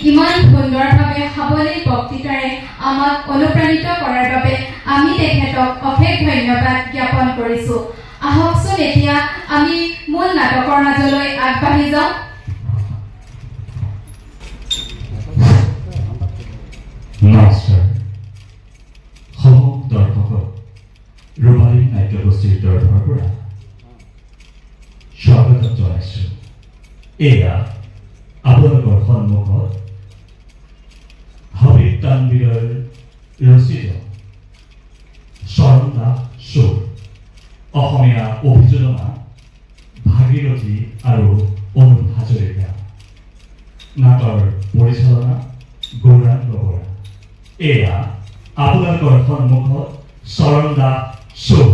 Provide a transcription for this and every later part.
ইমান সুন্দৰভাৱে সাৱলীল বক্তৃতাৰে আমাক অনুপ্ৰাণিত কৰাৰ বাবে আমি তেখেতক অশেষ ধন্যবাদ জ্ঞাপন কৰিছোঁ। আহকচোন এতিয়া আমি মূল নাটকৰ মাজলৈ আগবাঢ়ি যাওঁ। নমস্কাৰ সমূহ দৰ্শকক ৰূপালী নাট্যগোষ্ঠীৰ তৰফৰ পৰা স্বাগতম জনাইছোঁ। এয়া আপোনালোকৰ সন্মুখত হাবিব তানবীৰৰ ৰচিত শৰণ দাস চোৰ অসমীয়া অভিযোজনা ভাগীৰথী আৰু অনুপ হাজৰিকা, নাটৰ পৰিচালনা গৌৰাং বৰা। এয়া আপোনালোকৰ সন্মুখত শৰণ দাস চোৰ।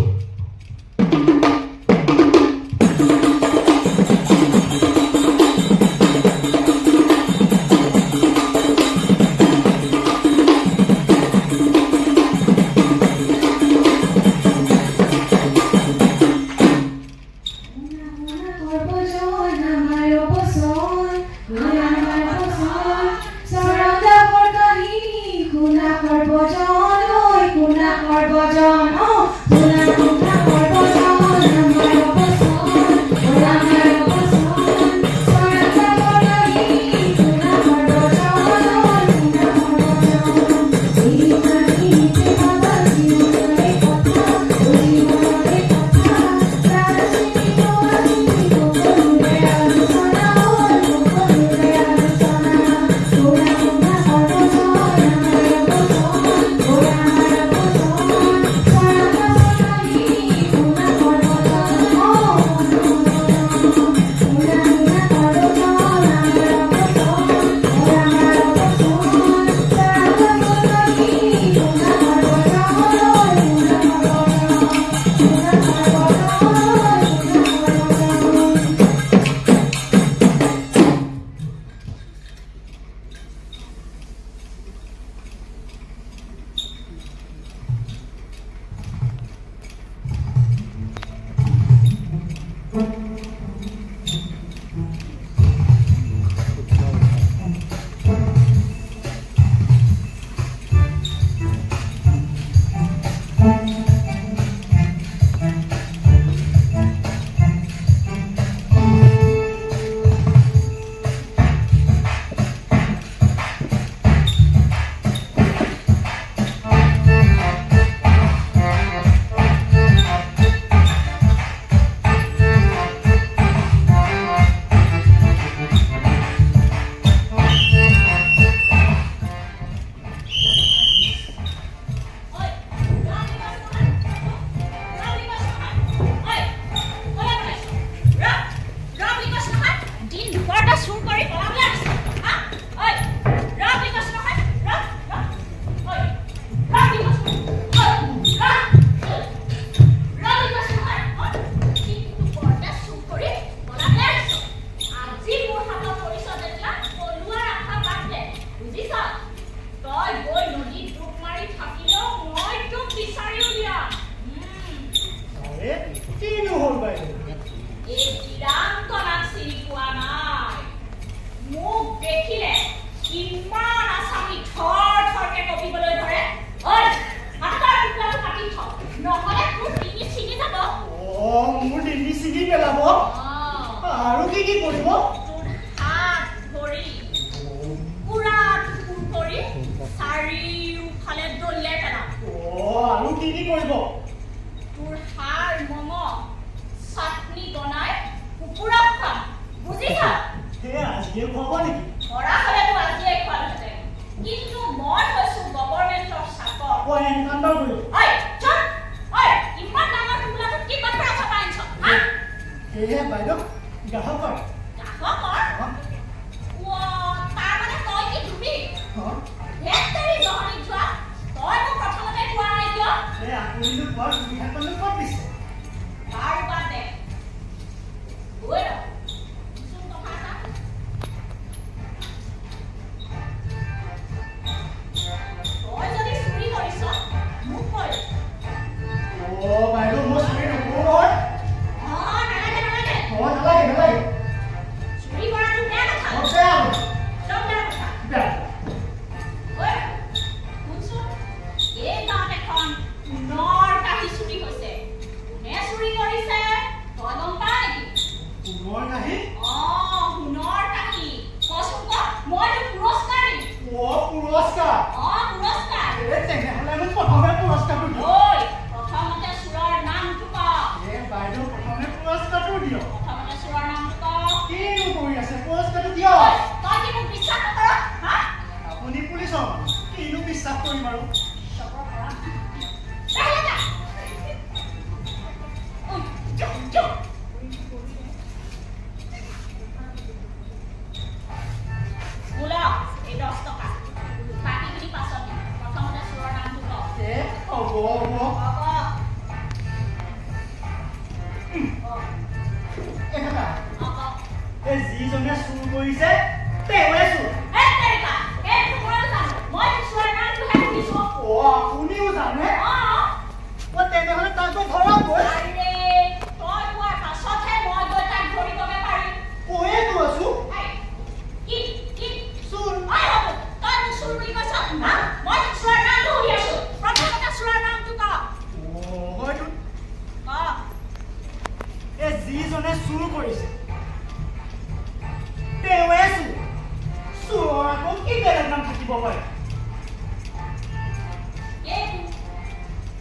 পাৰে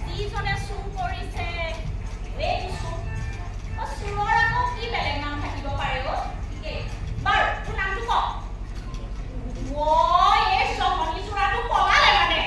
যিজনে চুৰ কৰিছে এই চুৰ চুৰৰ আকৌ কি বেলেগ নাম থাকিব পাৰে বাৰু তোৰ নামটো ক এই চহনী চোৰাটো পলালে মানে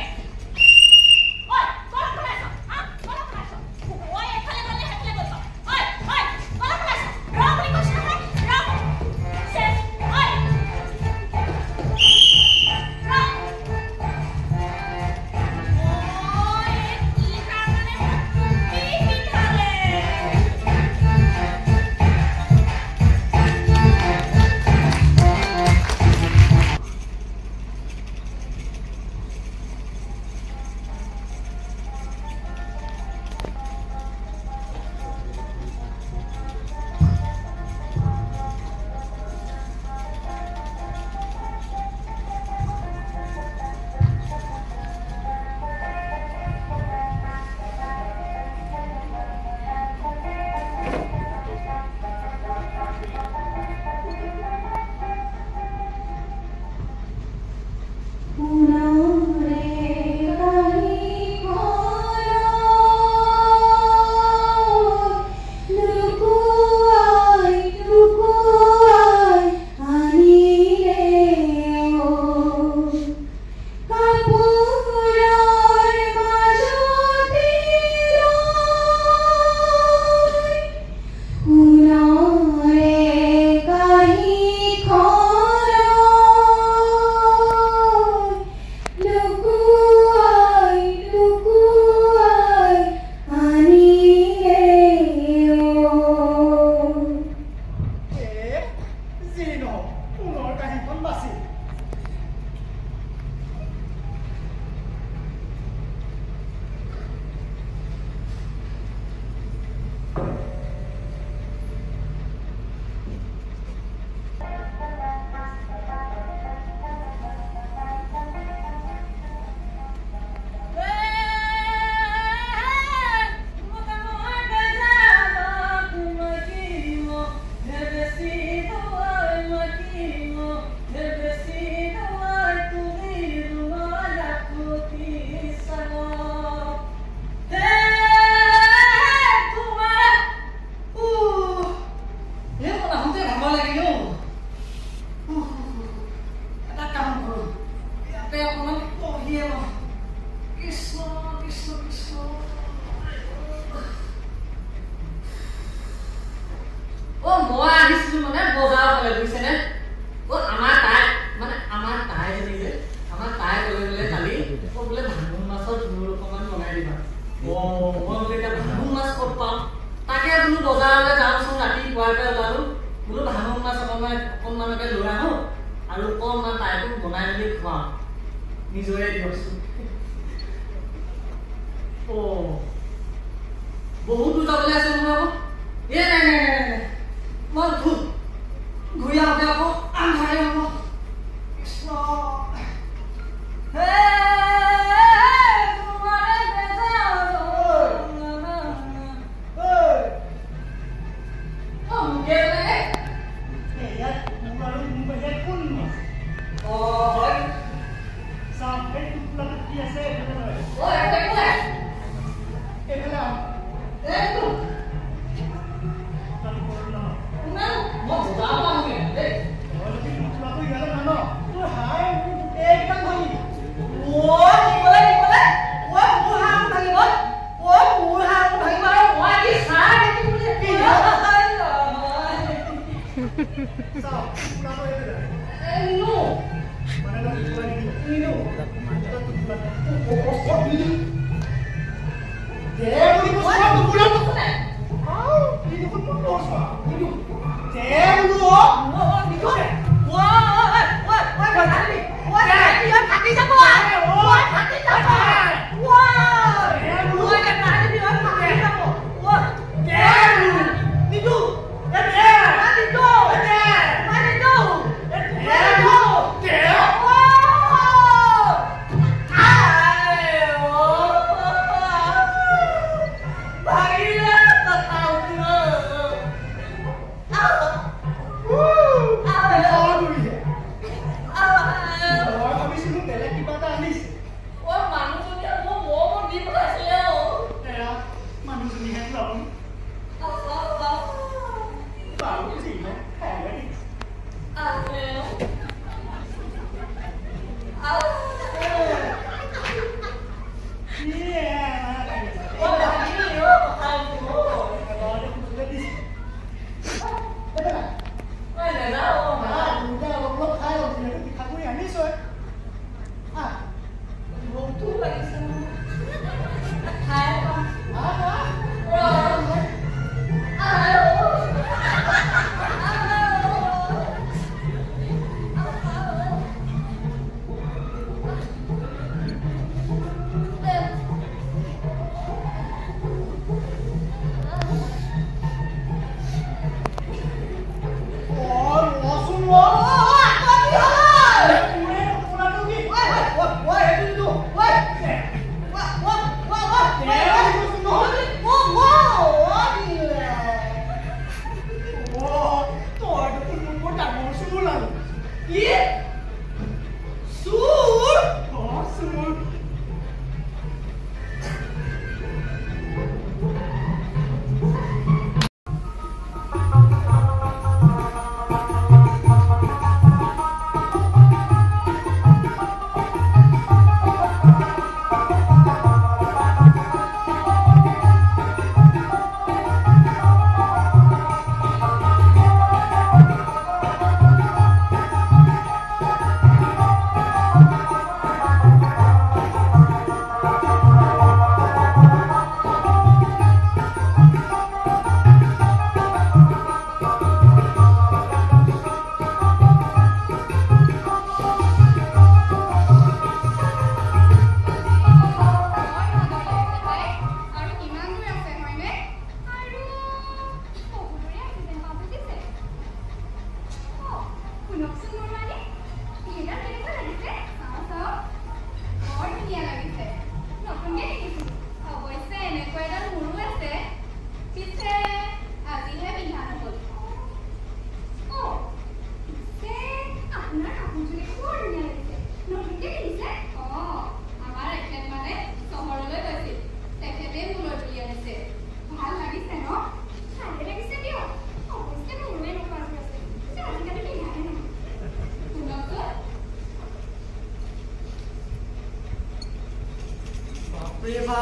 প্ৰেভা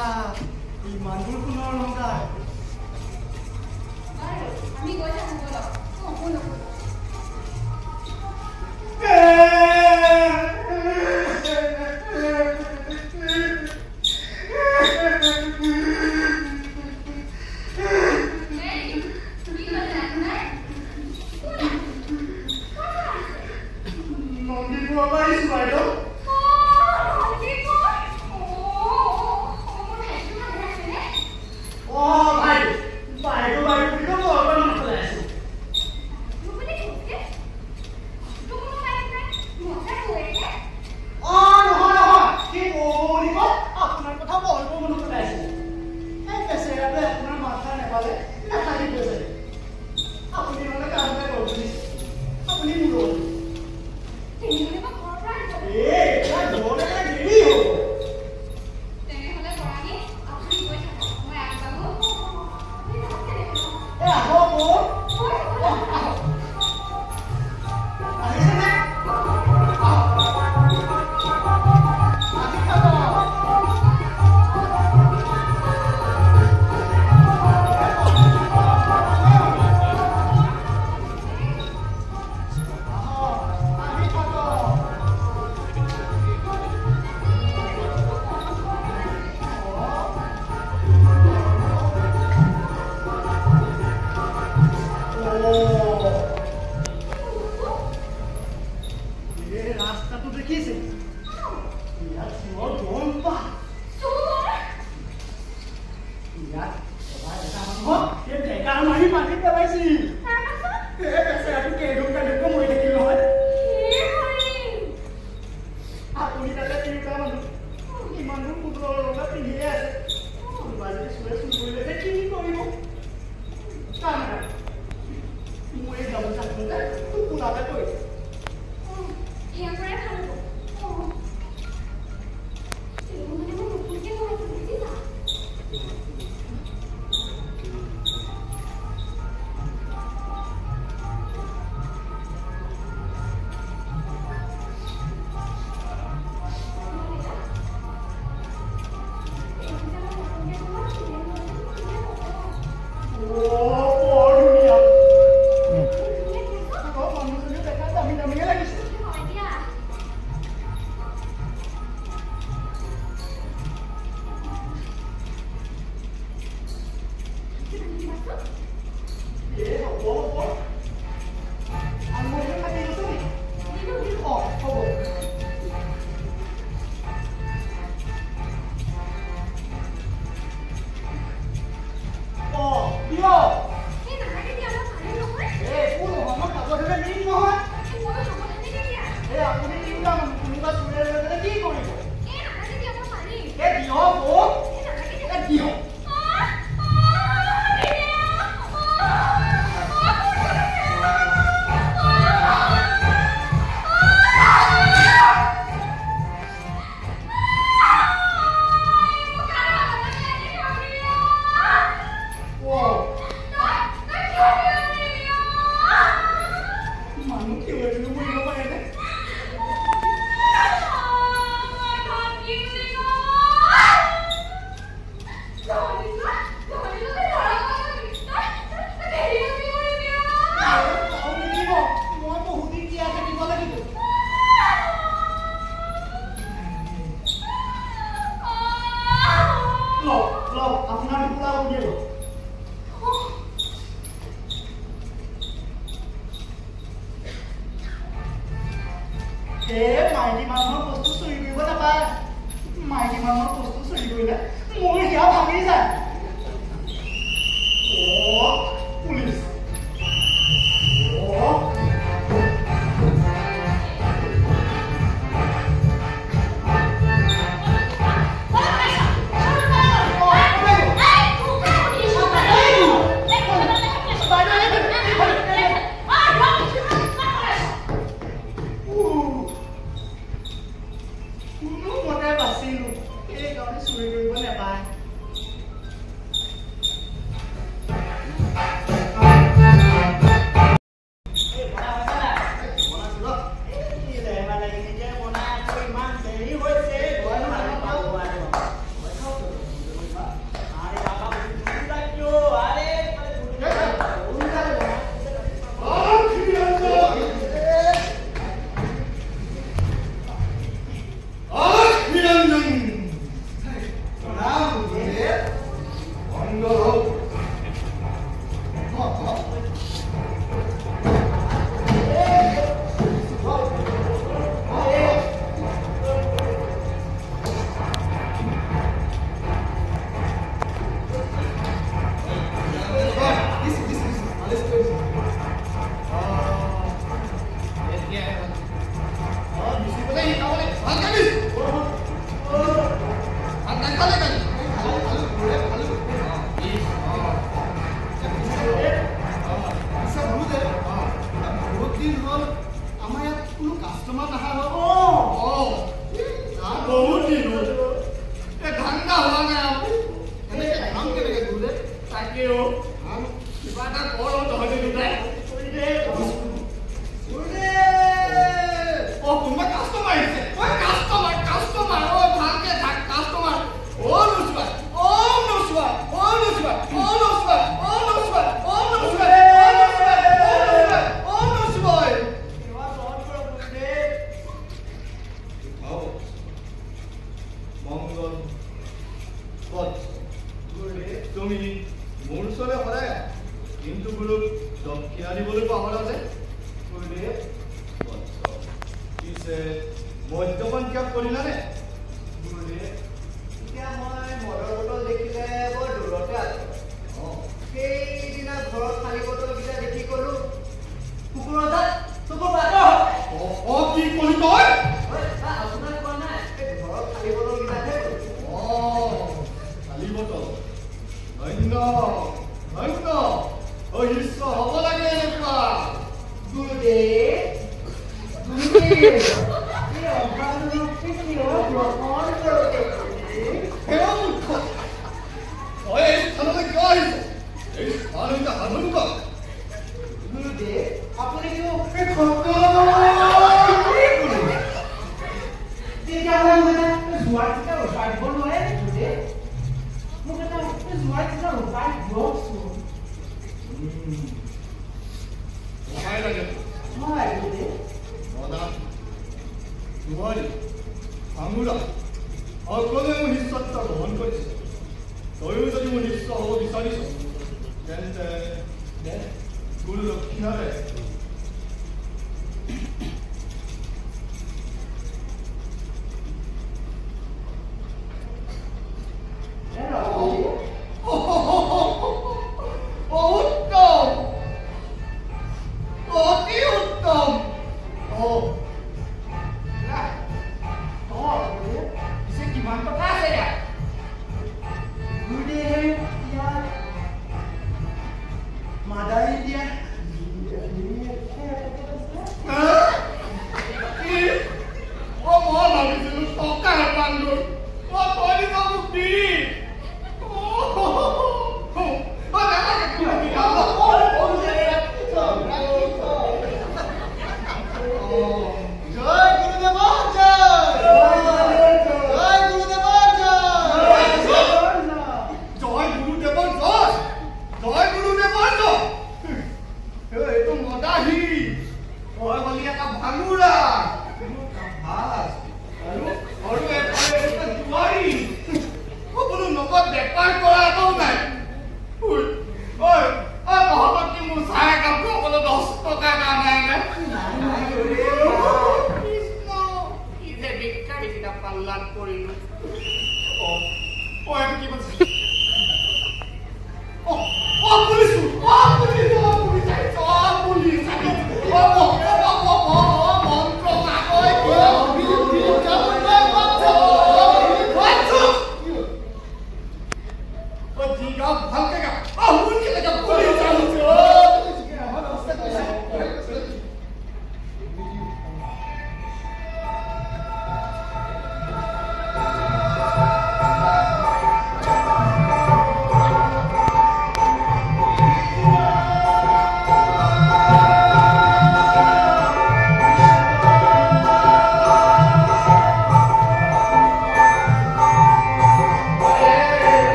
ইমানবোৰ পুনৰ অলংকাৰ আমি গৈ থাকোঁ বলক সম্পূৰ্ণ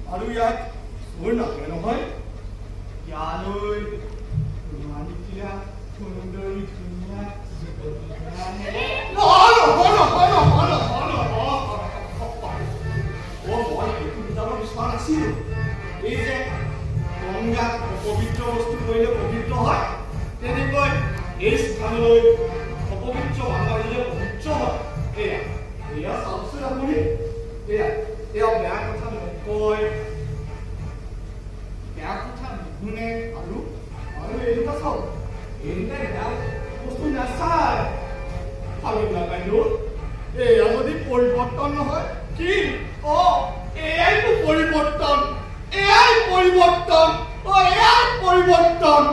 আৰু ইয়াত চোৰ নকৰে নহয় ইয়ালৈ মানিকিয়া সুন্দৰী ধুনীয়া এই যে গংগাত অপবিত্ৰ বস্তু কৰিলে পবিত্ৰ হয় তেনেকৈ এই স্থানলৈ অপবিত্ৰ মানুহ আহিলে পবিত্ৰ হয় এয়া চাওকচোন আপুনি এয়া বেয়া কথা নকয় বেয়া কথা নুশুনে আৰু এইটো চাওক এইটো বেয়া বস্তু নাচায় ভালো নাপাইনো এয়া যদি পৰিৱৰ্তন নহয় কি এয়াইতো পৰিৱৰ্তন এয়াই পৰিৱৰ্তন এয়াই পৰিৱৰ্তন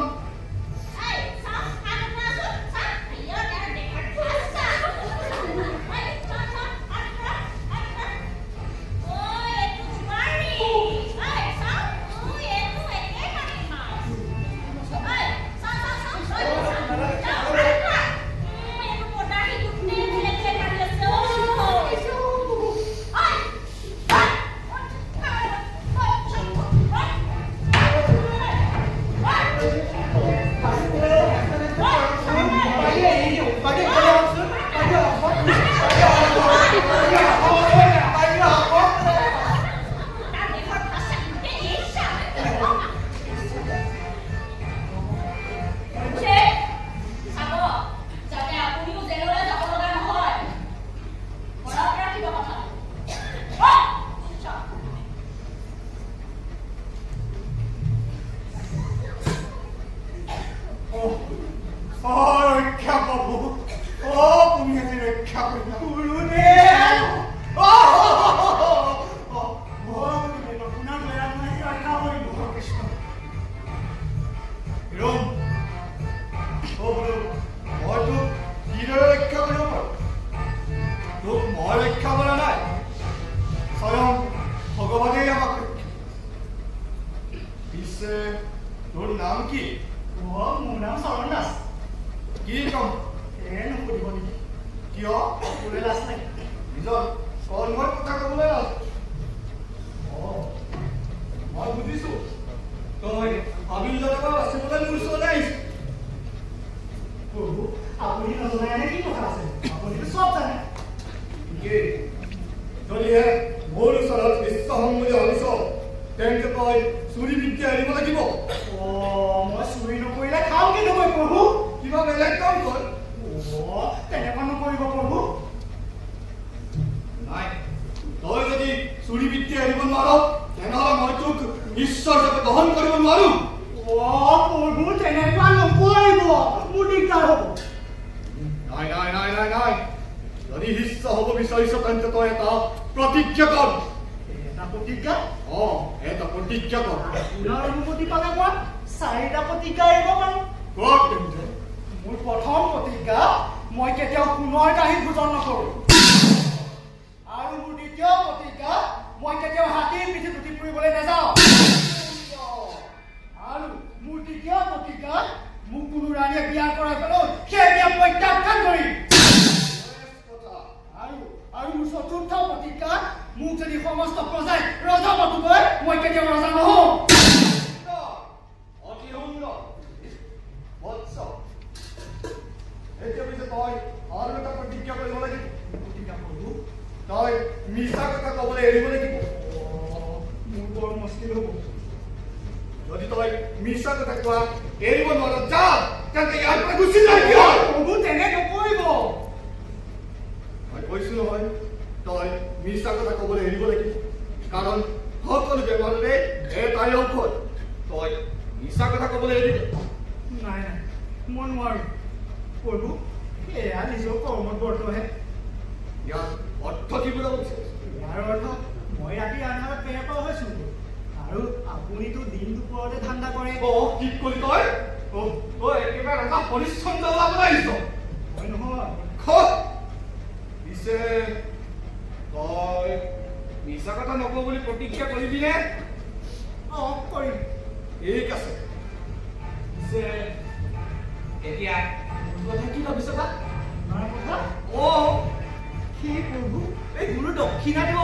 কি প্ৰভু এই গুৰু দক্ষিণা দিব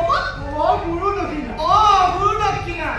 গুৰু দক্ষিণা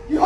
You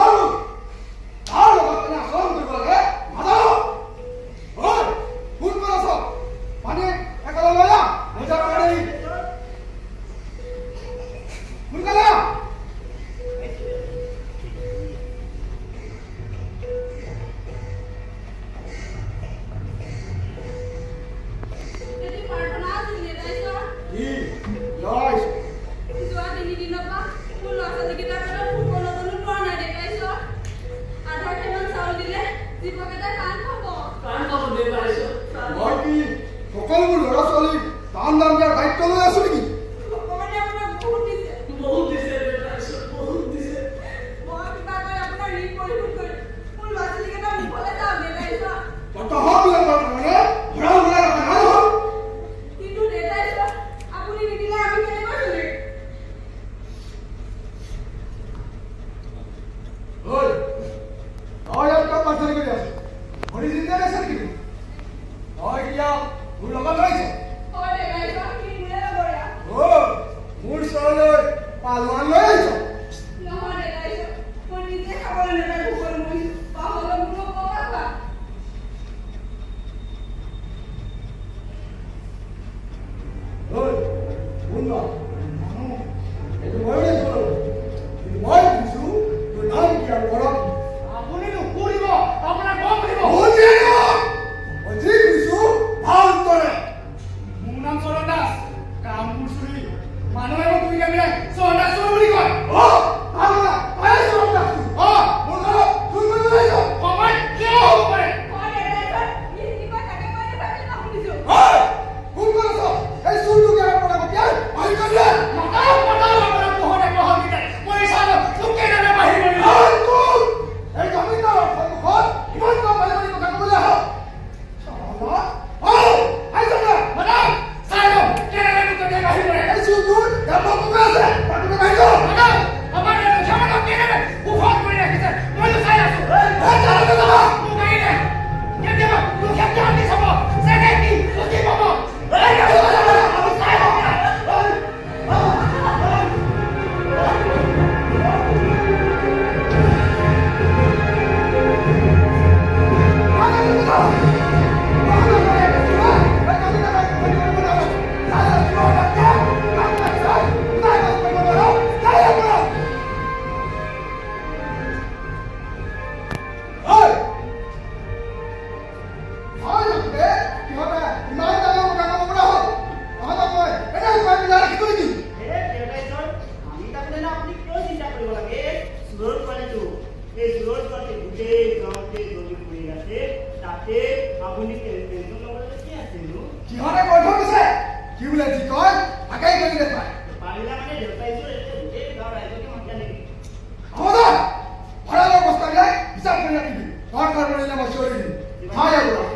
এতিয়াতো এই জোৰৰ পাতে গোটেই গাঁৱতে জ্বলি ফুৰি আছে তাতে আপুনি টেনশ্যন ল'বলৈ কি আছেনো কিহনে কৈ থৈ গৈছে কি বোলে যি কয় তাকেই কৰি দেখুৱায় পাৰিলে মানে দেউতাইছো এতিয়া গোটেই গাঁৱৰ ৰাইজকে মাতি আনিবি সমাধান ভঁৰালৰ বস্তাবিলাক হিচাপ কৰি ৰাখিবি ঘৰ ঘৰ কৰিলে মই চিঞৰি দিম হয় আৰু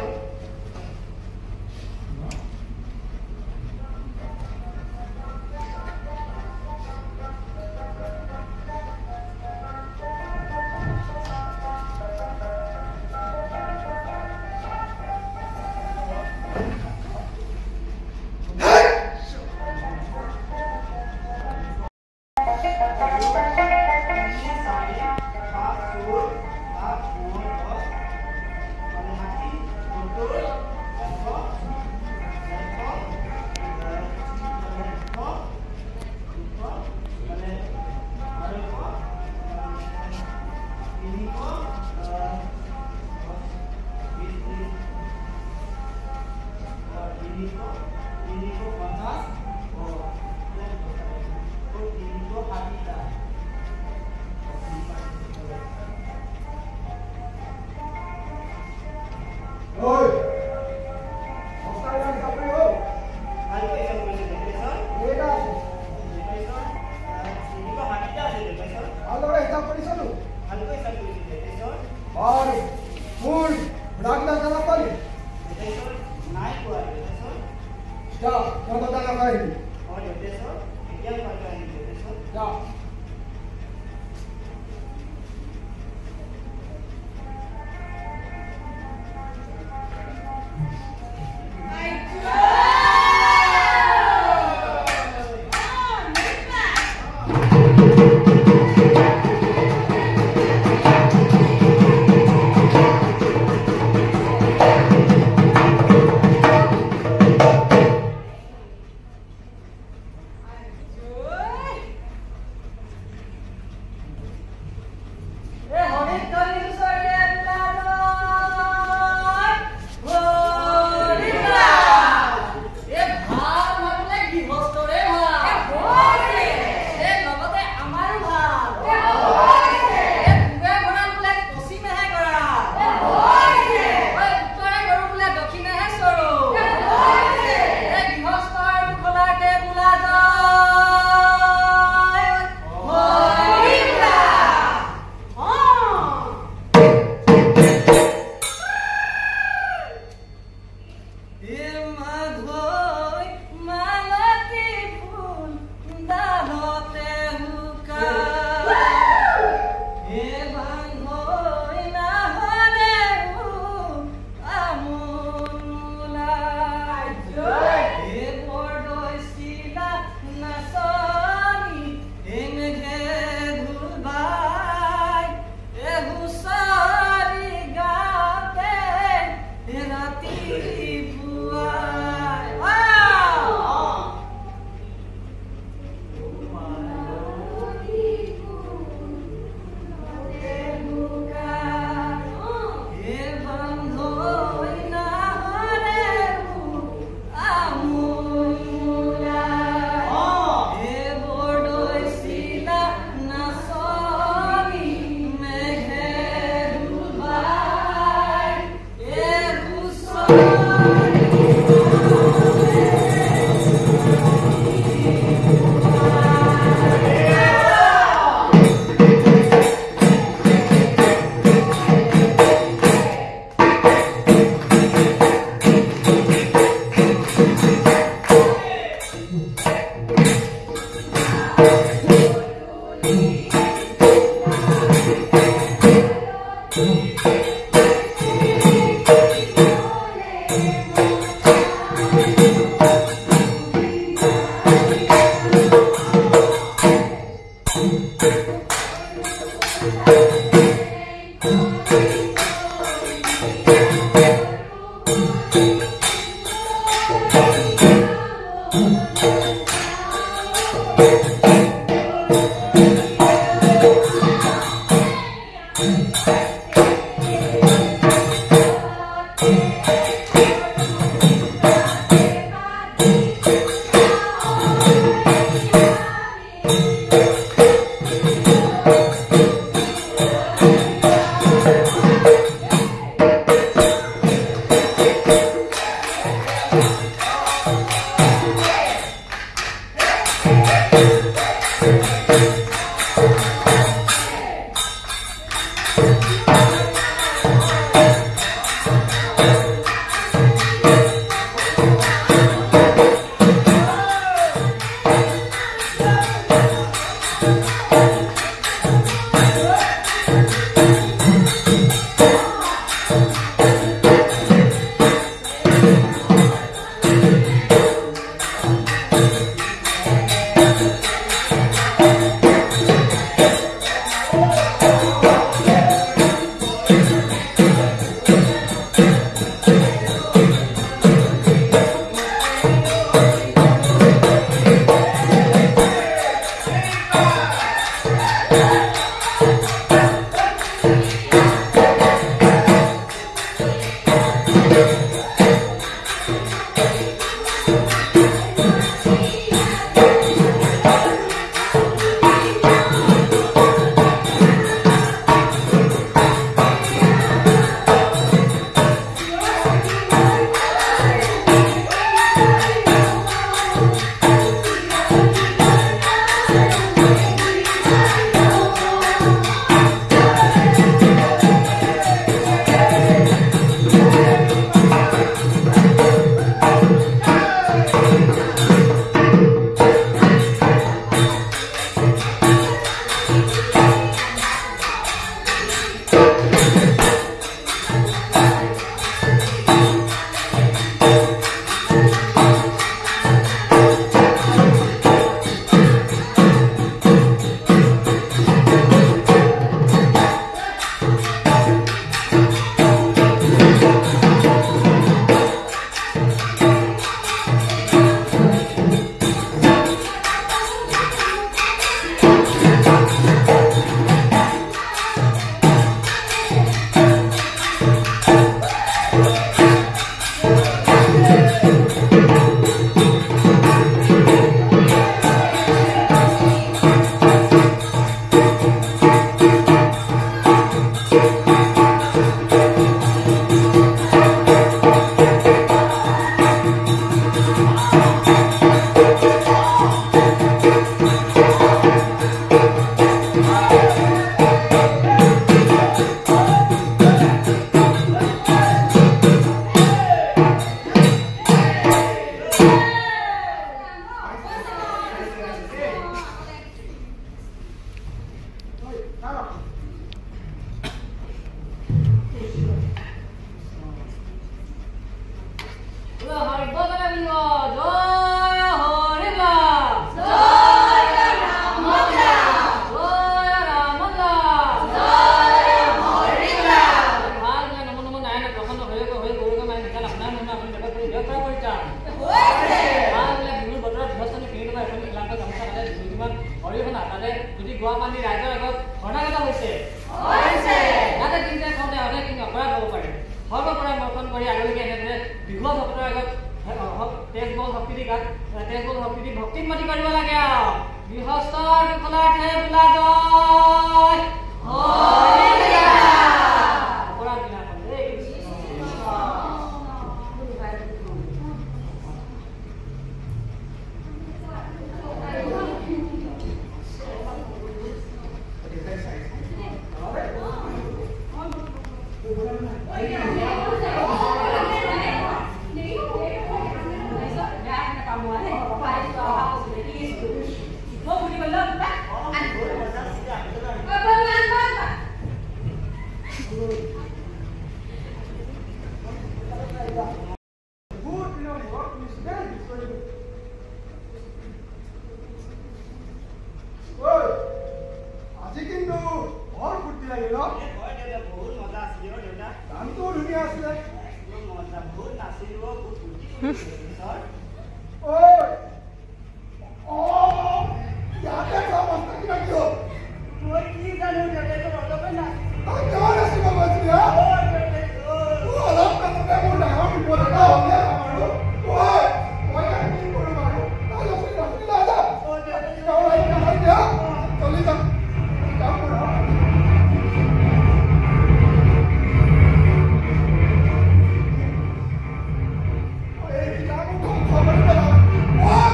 What?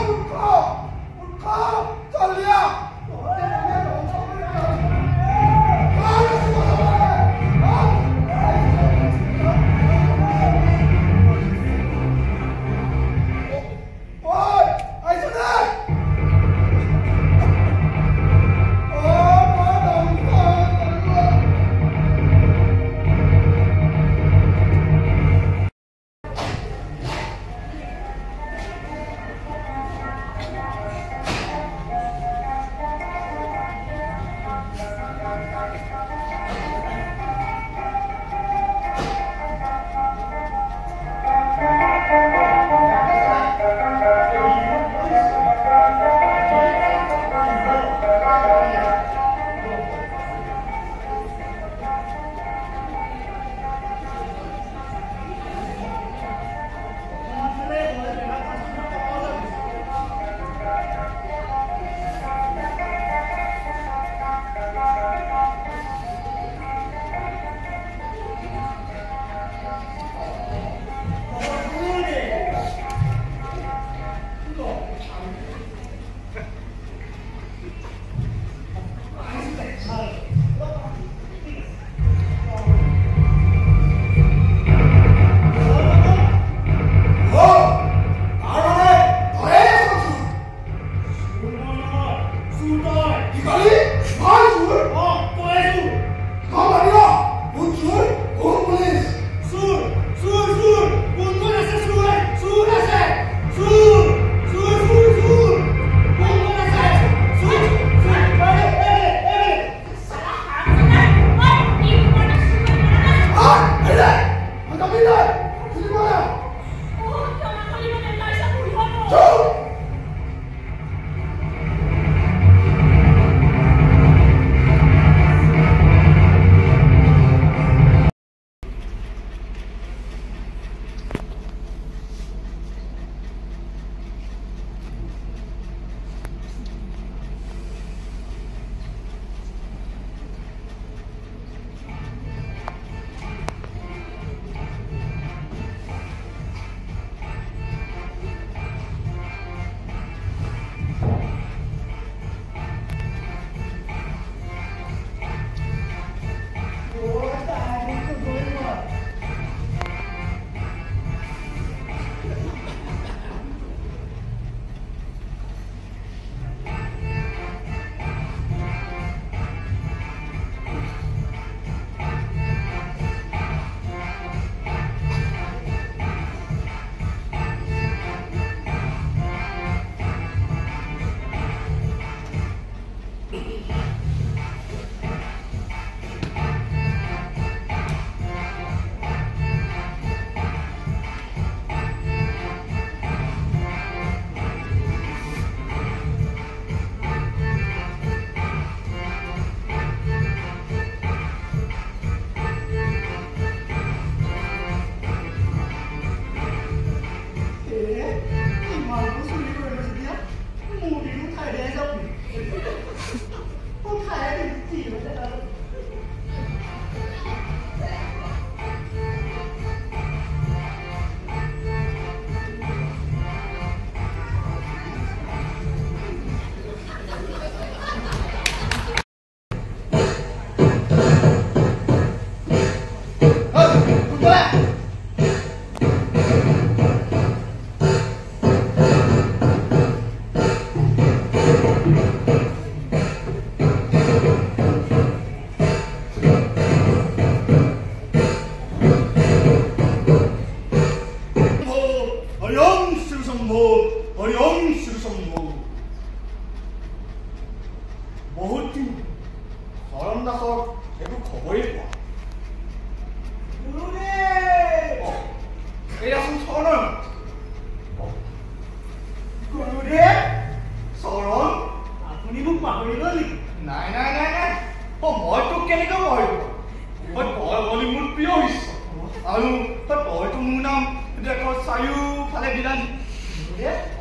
আৰু তইতো মোৰ নাম এতিয়া চাৰিওফালে বিলালি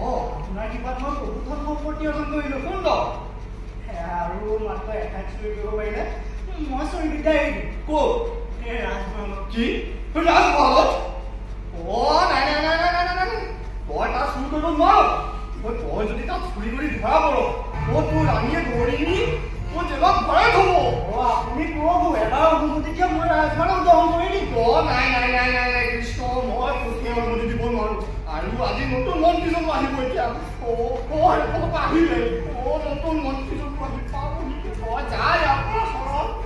আপোনাৰ কিবা ধৰক বহুতখন সম্পত্তি অৰ্জন কৰিলোঁ সুন্দৰ আৰু মাত্ৰ এটা চুৰি কৰিব পাৰিলে মই চুৰিবিদ্যা এৰি দিম ক'ত এই ৰাজভৱনত কি ৰাজভৱনত নাই নাই নাই নাই নাই নাই তই তাত চুৰি কৰিব নোৱাৰ তই যদি তাত চুৰি কৰি ধৰা পৰ তোৰ ৰাণীয়ে ধৰি নি তোৰ জেলত ভৰাই থ'ব আপুনি প্ৰভু এবাৰ অনুমতি দিয়ক মই ৰাজভৱনত দহন কৰি দিম নাই নাই নাই নাই নাই কৃষ্ণ মই তোকে অনুমতি দিব নোৱাৰো আৰু আজি নতুন মন্ত্ৰীজন আহিব এতিয়া আহিলে নতুন মন্ত্ৰীজন আহি পাব নেকি তই যায় আপোনাৰ চৰত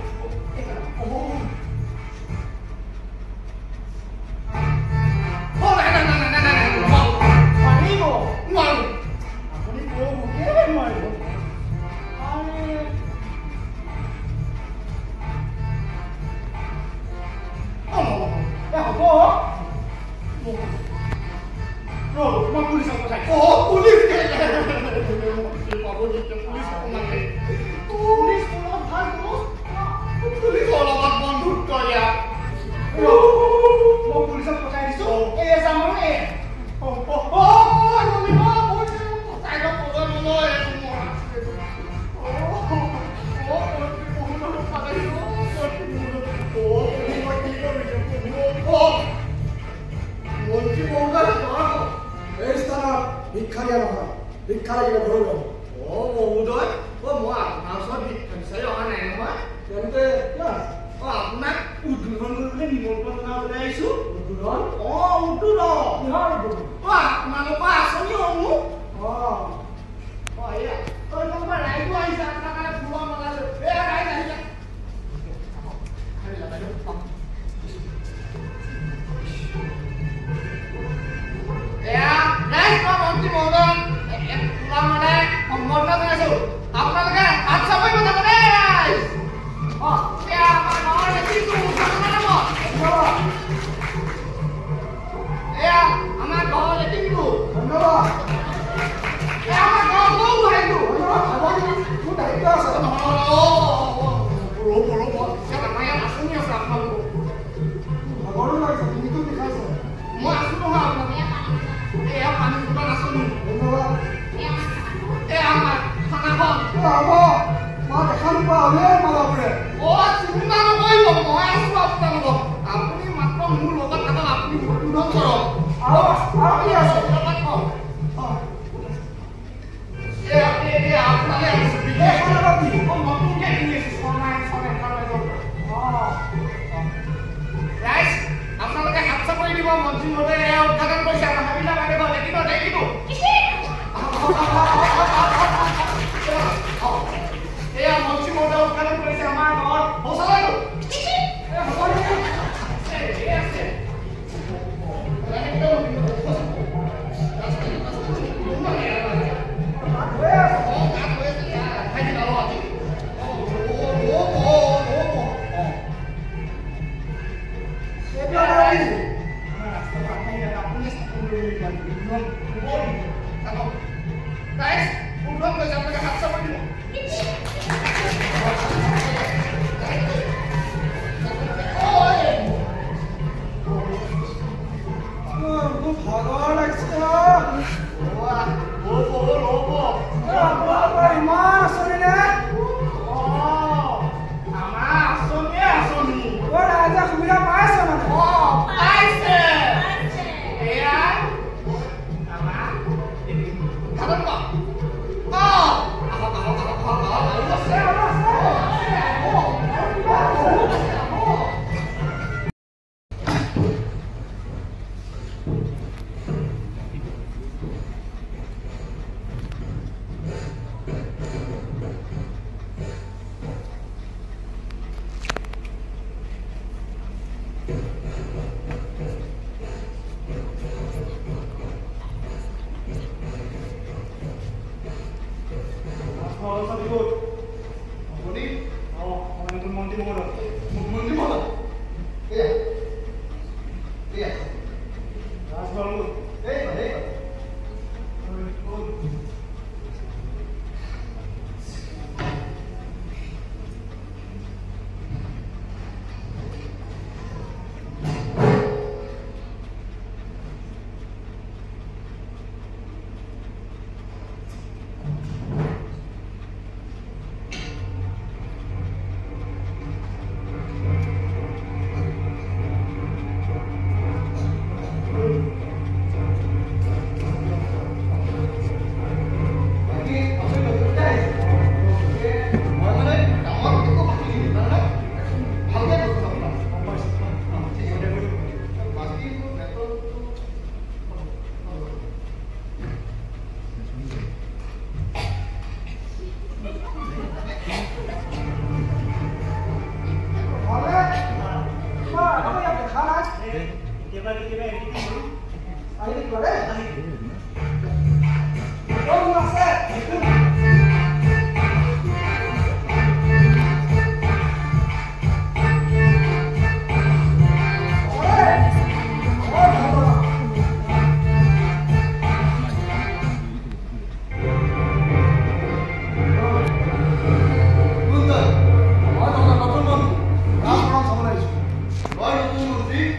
মন্ত্ৰী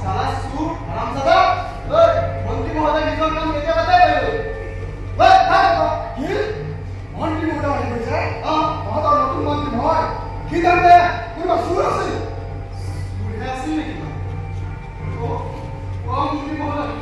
সালা চুৰ আৰামজাদা মন্ত্ৰী মহোদয় নিজৰ কাম কেতিয়া বাতে কি মন্ত্ৰী মহোদয় আহি গৈছে তহঁতৰ নতুন মন্ত্ৰী নহয় কি জানে কোনোবা চুৰ আছিল চুৰহে আছিল নেকি মন্ত্ৰী মহোদয়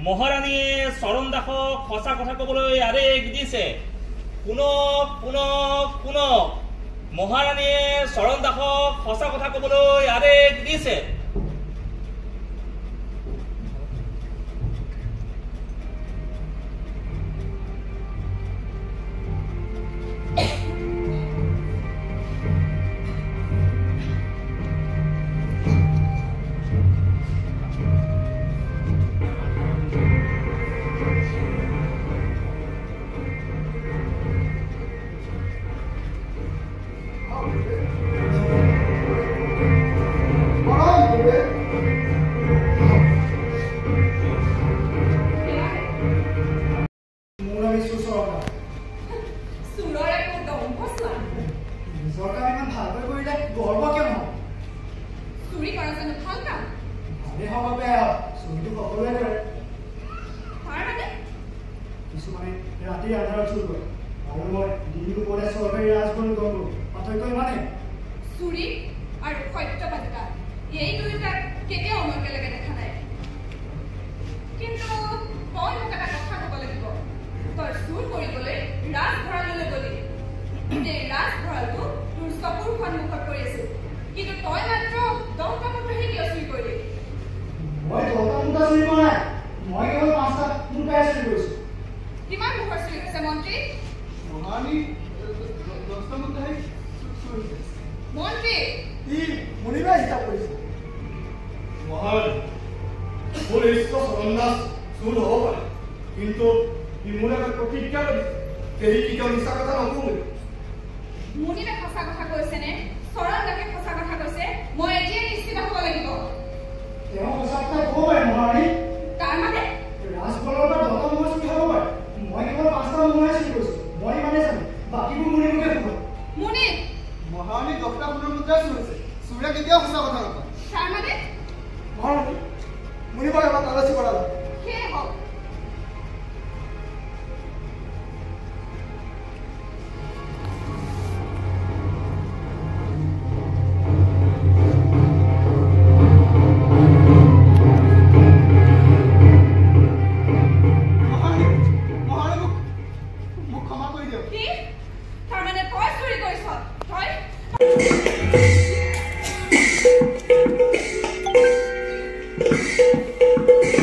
মহাৰাণীয়ে চৰণ দাসক সঁচা কথা ক'বলৈ আদেশ দিছে। মহাৰাণীয়ে চৰণ দাসক সঁচা কথা ক'বলৈ আদেশ দিছে। Thank you.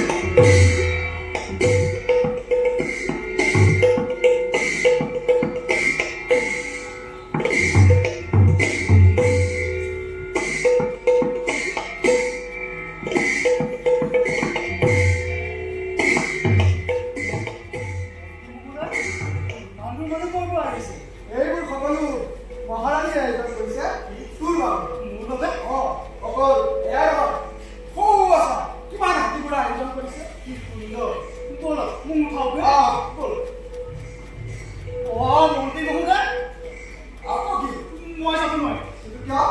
কৰিছে কি সুন্দৰ বল মোক উঠাওক বল মন্ত্ৰী মহোদয় আকৌ কি মই যাব নোৱাৰিম কিন্তু কিয়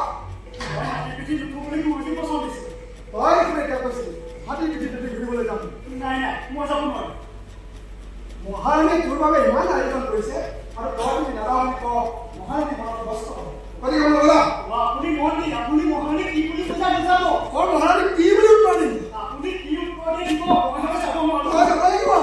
মই হাতী পিঠি নুঠো বুলি মুৰ্গী পচন্দ দিছে তই দেখোন এতিয়া কৈছিলি হাতী পিঠি ঘূৰিবলৈ যাম নাই মই যাব নোৱাৰিম মহাৰাণী তোৰ বাবে ইমান আয়োজন কৰিছে আৰু তই যদি নাযাওঁ বুলি কওঁ মহাৰাণী মনত কষ্ট হ'ব গতিকে মই ওলাম আপুনি মন্ত্ৰী আপুনি মহাৰাণী কি বুলি বুজাব তই মহাৰাণী কি বুলি উত্তৰ দিম আপুনি কি উত্তৰ দিব মই যাব নোৱাৰো তই যাব লাগিব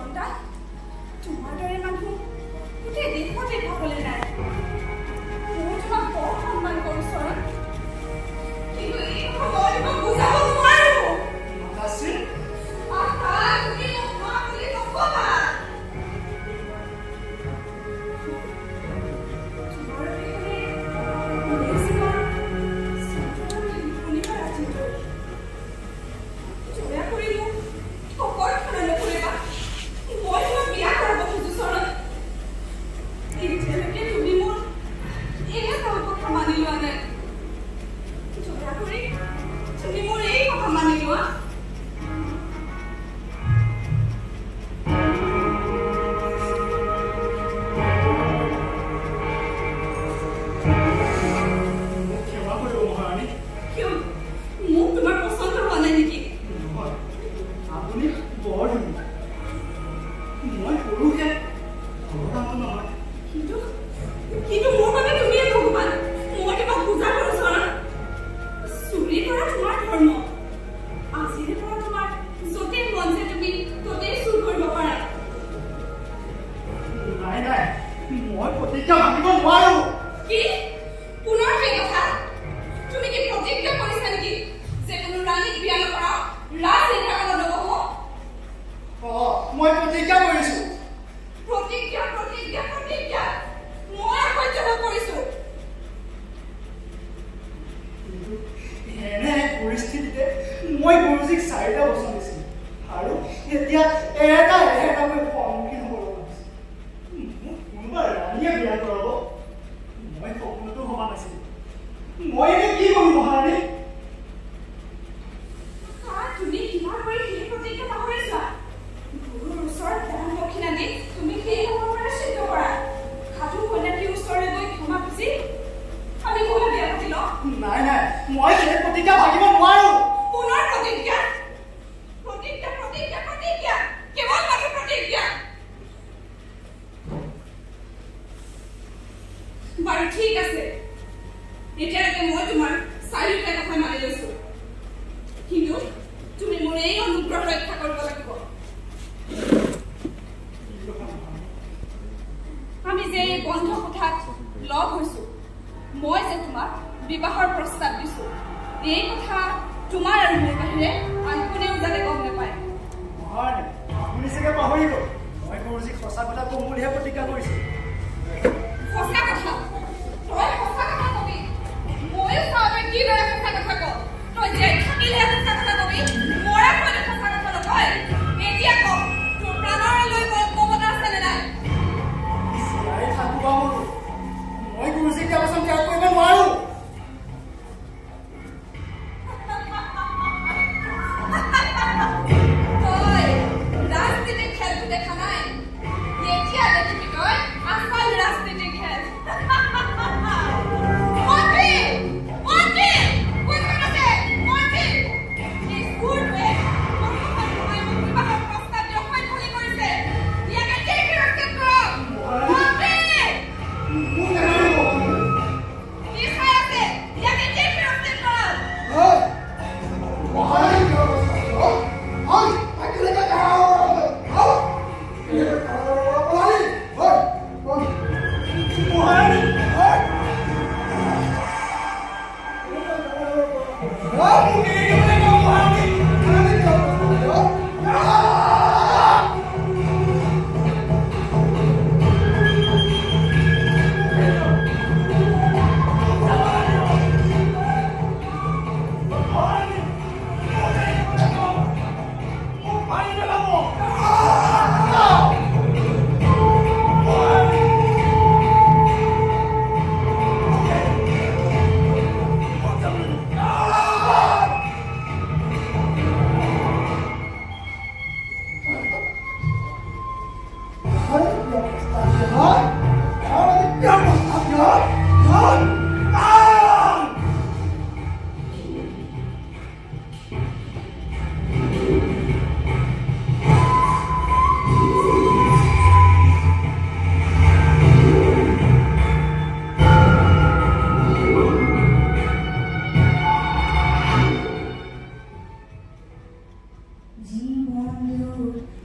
জীৱনটা তোমাৰ দৰে মানুহ গোটেই দেশতে পাবলৈ নাই মই তোমাক বৰ সন্মান কৰোঁ চৰণ কিন্তু এই কথা মই তোমাক বুজাব নোৱাৰো মাতাশ্ৰী আহা তুমি মোক মা বুলি নকবা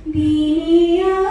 Be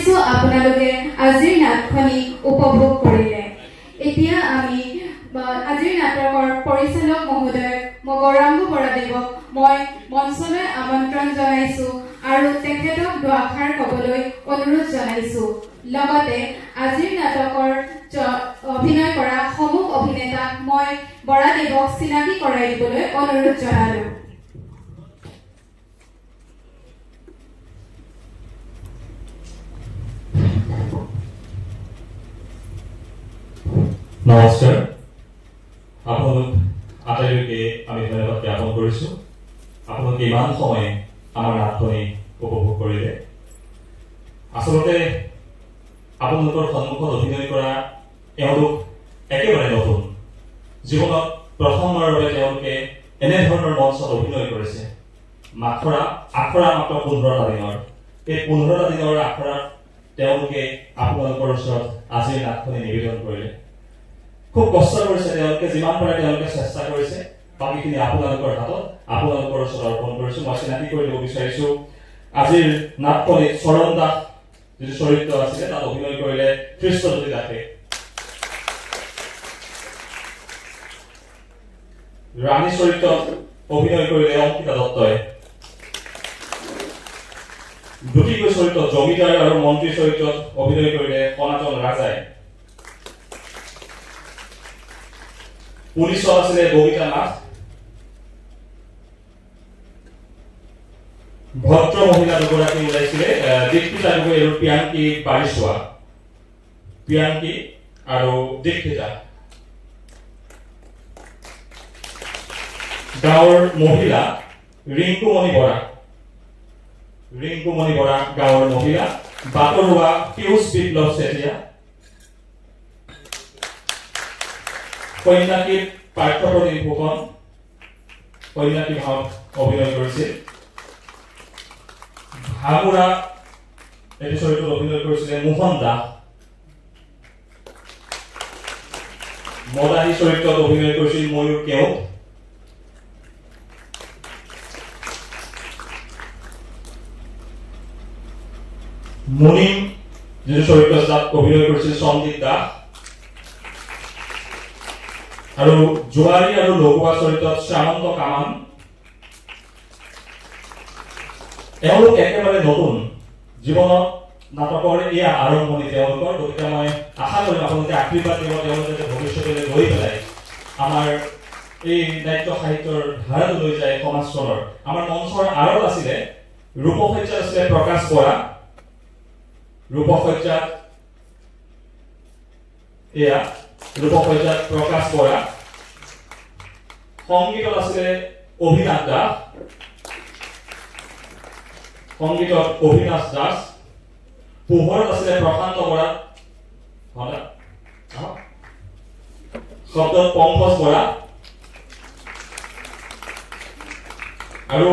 ভাবিছো আপোনালোকে আজিৰ নাটখনি উপভোগ কৰিলে। এতিয়া আমি আজিৰ নাটকৰ পৰিচালক মহোদয় গৌৰাংগ বৰাদেৱক মই মঞ্চলৈ আমন্ত্ৰণ জনাইছো আৰু তেখেতক দুআষাৰ ক'বলৈ অনুৰোধ জনাইছো। লগতে আজিৰ নাটকৰ অভিনয় কৰা সমূহ অভিনেতাক মই বৰাদেৱক চিনাকি কৰাই দিবলৈ অনুৰোধ জনালো। নমস্কাৰ, আপোনালোক আটাইলৈকে আমি ধন্যবাদ জ্ঞাপন কৰিছোঁ। আপোনালোকে ইমান সময় আমাৰ নাটখনি উপভোগ কৰিলে। আচলতে আপোনালোকৰ সন্মুখত অভিনয় কৰা এওঁলোক একেবাৰে নতুন। জীৱনত প্ৰথমবাৰৰ বাবে তেওঁলোকে এনেধৰণৰ মঞ্চত অভিনয় কৰিছে। আখৰা মাত্ৰ 15টা দিনৰ। এই 15টা দিনৰ আখৰাত তেওঁলোকে আপোনালোকৰ ওচৰত আজিৰ নাটখনি নিবেদন কৰিলে। খুব কষ্ট কৰিছে তেওঁলোকে, যিমান পাৰে তেওঁলোকে চেষ্টা কৰিছে। বাকীখিনি আপোনালোকৰ হাতত, আপোনালোকৰ ওচৰত অৰ্পণ কৰিছো। মই চিনাকি কৰি দিব বিচাৰিছো আজিৰ নাটখনিত চৰণ দাস যিটো চৰিত্ৰ আছিলে তাত অভিনয় কৰিলে কৃষ্ণজ্যোতি দাসে। ৰাণী চৰিত্ৰত অভিনয় কৰিলে অংকিতা দত্তই। দুটিকৈ চৰিত্ৰত জমিদাৰ আৰু মন্ত্ৰী চৰিত্ৰত অভিনয় কৰিলে সনাতন ৰাজাই। পুলিচত আছিলে ববিতা নাথ। ভদ্ৰ মহিলা দুগৰাকী ওলাইছিলে দীক্ষিতা গগৈ আৰু পিয়াংকি পাৰিছোৱা। পিয়াংকি আৰু দীক্ষিতা। গাঁৱৰ মহিলা ৰিংকুমণি বৰা গাঁৱৰ মহিলা। বাটৰুৱা পিয়ুষ বিপ্লৱ চেতিয়া। কন্যাকীত পাৰ্থপ্ৰদীপ ফুকন কন্যাকী ভাৱত অভিনয় কৰিছিল। ভাগুৰা এইটো চৰিত্ৰত অভিনয় কৰিছিলে মোহন দাস। মদাহী চৰিত্ৰত অভিনয় কৰিছিল ময়ূৰ কেওট। মুনিম যিটো চৰিত্ৰত তাত অভিনয় কৰিছিল সন্দীপ দাস। আৰু জোৱাৰী আৰু লগুৱা চৰিত্ৰত শ্যামন্ত কামান। এওঁলোক একেবাৰে নতুন। জীৱনত নাটকৰ এয়া আৰম্ভণি তেওঁলোকৰ। গতিকে মই আশা কৰিম আপোনালোকে আশীৰ্বাদ দিব, তেওঁলোকে ভৱিষ্যতলৈ গৈ পেলাই আমাৰ এই নাট্য সাহিত্যৰ ধাৰাটো লৈ যায় সমাজখনৰ। আমাৰ মঞ্চৰ আঁৰত আছিলে ৰূপসজ্জাত আছিলে প্ৰকাশ বৰা। ৰূপসজ্জাত প্ৰকাশ বৰা। সংগীতত আছিলে অভিনাশ দাস। পোহৰত আছিলে প্ৰশান্ত বৰা। শব্দত পংকজ বৰা। আৰু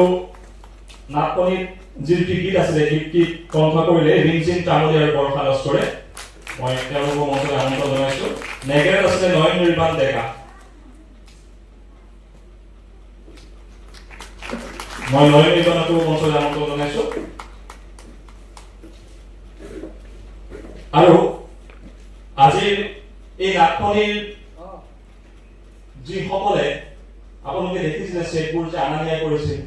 নাটখনিত যিটো গীত আছিলে গীত কণ্ঠ কৰিলে ৰিংচিন তামুলী আৰু বৰষা লস্কৰে। মই তেওঁলোকৰ মঞ্চলৈ আমন্ত্ৰণ জনাইছো। নেগেৰাত আছিলে নয়ন নিৰ্বাণ ডেকা। মই নয়ন নিৰ্বাণকো মঞ্চলৈ আমন্ত্ৰণ জনাইছো। আৰু আজিৰ এই নাটখনিৰ যিসকলে আপোনালোকে দেখিছিলে চেকবোৰ যে অনা নিয়া কৰিছিল,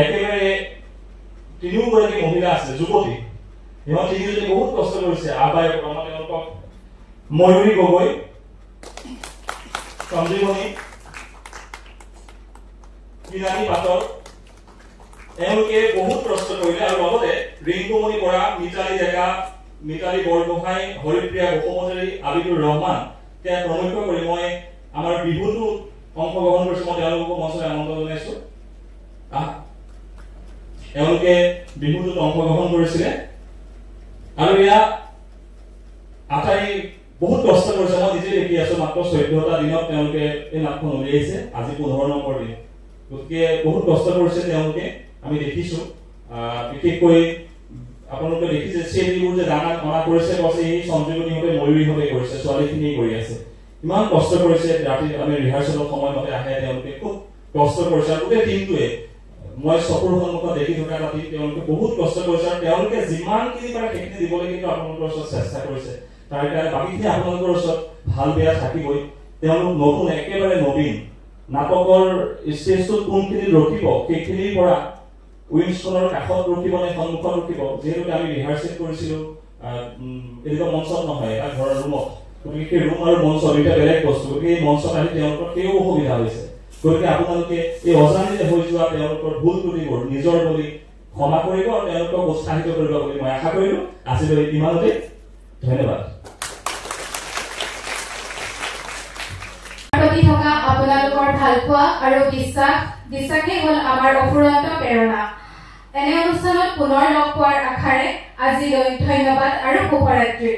একেবাৰে তিনিওগৰাকী মহিলা আছে, যুৱতী। সিহঁত তিনিজনী বহুত কষ্ট কৰিছে। আবাই তেওঁলোকক ময়ূৰী গগৈ, সঞ্জীৱনী, কিনানী পাটৰ, এওঁলোকে বহুত কষ্ট কৰিলে। আৰু লগতে ৰিংকুমণি বৰা, মিতালী ডেকা, মিতালী বৰগোহাঁই, হৰিপ্ৰিয়া বসুমতাৰী, আবিদুৰ ৰহমান তেওঁক প্ৰমুখ কৰি মই আমাৰ বিহুতো অংশগ্ৰহণ কৰিছো। মই তেওঁলোককো মঞ্চলৈ আমন্ত্ৰণ জনাইছো। এওঁলোকে বিহুটোত অংশগ্ৰহণ কৰিছিলে আৰু এয়া আটাই বহুত কষ্ট কৰিছে। মই নিজে দেখি আছো। মাত্ৰ 14টা দিনত তেওঁলোকে এই নাটখন উলিয়াইছে। আজি 15 নম্বৰ দিন। গতিকে বহুত কষ্ট কৰিছে তেওঁলোকে, আমি দেখিছো। বিশেষকৈ আপোনালোকে দেখিছে চেলিবোৰ যে দানা অনা কৰিছে, এই সঞ্জীৱনীহঁতে ময়ূৰীহঁতে কৰিছে, ছোৱালীখিনিয়ে কৰি আছে। ইমান কষ্ট কৰিছে। ৰাতি আমি ৰিহাৰ্চেলৰ সময়মতে আহে তেওঁলোকে, খুব কষ্ট কৰিছে। আৰু গোটেই টিমটোৱে মই চকুৰ সন্মুখত দেখি থকা ৰাতি তেওঁলোকে বহুত কষ্ট কৰিছে আৰু তেওঁলোকে যিমানখিনি পাৰে সেইখিনি দিবলৈ কিন্তু আপোনালোকৰ ওচৰত চেষ্টা কৰিছে তাৰ কাৰণে বাকীখিনি আপোনালোকৰ ওচৰত ভাল বেয়া থাকিবই তেওঁলোক নতুন একেবাৰে নবীন নাটকৰ ষ্টেজটোত কোনখিনি ৰখিব সেইখিনিৰ পৰা উইনষ্টনৰ কাষত ৰখিব নে সন্মুখত ৰখিব যিহেতু আমি ৰিহাৰ্চেল কৰিছিলোঁ এনেকুৱা মঞ্চত নহয় এটা ঘৰৰ ৰুমত গতিকে সেই ৰুম আৰু মঞ্চ দুইটা বেলেগ বস্তু গতিকে এই মঞ্চত আহি তেওঁলোকৰ কেউ অসুবিধা হৈছে গতিকে আপোনালোকে এই অজানিতে হৈ যোৱা তেওঁলোকৰ ভুল ত্ৰুটিবোৰ নিজৰ বুলি ক্ষমা কৰিব আৰু তেওঁলোকক উৎসাহিত কৰিব বুলি মই আশা কৰিলোঁ আজিলৈ ইমানতে ধন্যবাদ থকা আপোনালোকৰ ভালপোৱা আৰু বিশ্বাসেই হ'ল আমাৰ অফুৰন্ত প্ৰেৰণা এনে অনুষ্ঠানত পুনৰ লগ পোৱাৰ আশাৰে আজিলৈ ধন্যবাদ আৰু শুভৰাত্ৰি